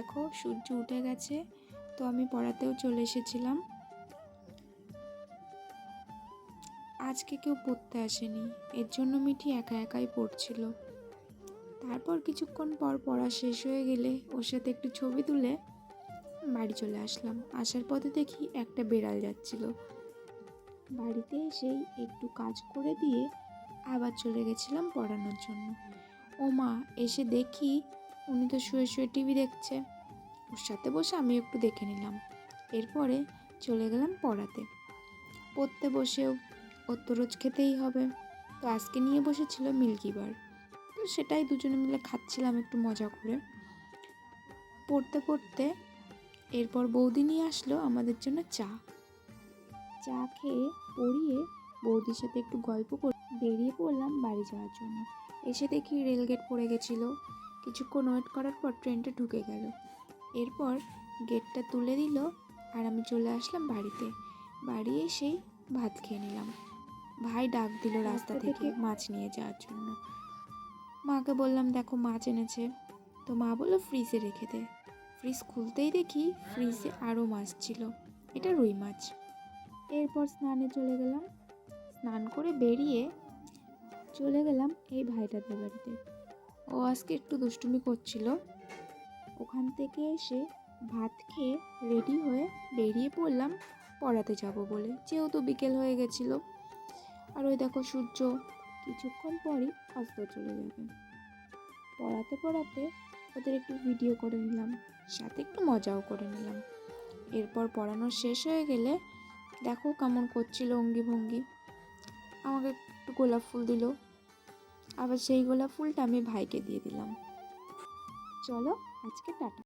দেখো সূর্য উঠে গেছে, তো আমি পড়াতেও চলে এসেছিলাম। আজকে কেউ পড়তে আসেনি, এর জন্য মিঠি একা একাই পড়ছিল। তারপর কিছুক্ষণ পর পড়া শেষ হয়ে গেলে ওর সাথে একটু ছবি তুলে বাড়ি চলে আসলাম। আসার পথে দেখি একটা বেড়াল যাচ্ছিল। বাড়িতে এসেই একটু কাজ করে দিয়ে আবার চলে গেছিলাম পড়ানোর জন্য। ও মা, এসে দেখি উনি তো শুয়ে শুয়ে টিভি দেখছে। ওর সাথে বসে আমি একটু দেখে নিলাম। এরপরে চলে গেলাম পড়াতে। পড়তে বসেও ওর তো রোজ খেতেই হবে, তো আজকে নিয়ে বসেছিল মিল্কি বার, তো সেটাই দুজনে মিলে খাচ্ছিলাম একটু মজা করে। পড়তে পড়তে এরপর বৌদি নিয়ে আসলো আমাদের জন্য চা। চা খেয়ে পড়িয়ে বৌদির সাথে একটু গল্প করে বেরিয়ে পড়লাম বাড়ি যাওয়ার জন্য। এসে দেখি রেলগেট পড়ে গেছিলো। কিছুক্ষণ ওয়েট করার পর ট্রেনটা ঢুকে গেল। এরপর গেটটা তুলে দিল আর আমি চলে আসলাম বাড়িতে। বাড়ি এসেই ভাত খেয়ে নিলাম। ভাই ডাক দিল রাস্তা থেকে মাছ নিয়ে যাওয়ার জন্য। মাকে বললাম দেখো মাছ এনেছে, তো মা বললো ফ্রিজে রেখে দে। ফ্রিজ খুলতেই দেখি ফ্রিজে আরও মাছ ছিল, এটা রুই মাছ। এরপর স্নানে চলে গেলাম। স্নান করে বেরিয়ে চলে গেলাম এই ভাইটাদের বাড়িতে। ও আজকে একটু দুষ্টুমি করছিল। ওখান থেকে এসে ভাত খেয়ে রেডি হয়ে বেরিয়ে পড়লাম পড়াতে যাব বলে, যেহেতু বিকেল হয়ে গেছিলো। আর ওই দেখো সূর্য কিছুক্ষণ পরই অস্ত চলে যাবে। পড়াতে পড়াতে ওদের একটু ভিডিও করে নিলাম, সাথে একটু মজাও করে নিলাম। এরপর পড়ানো শেষ হয়ে গেলে দেখো কেমন করছিল অঙ্গি ভঙ্গি। আমাকে একটু গোলাপ ফুল দিল, আবার সেই গোলাপ ফুলটা আমি ভাইকে দিয়ে দিলাম। চলো আজকে টাটা।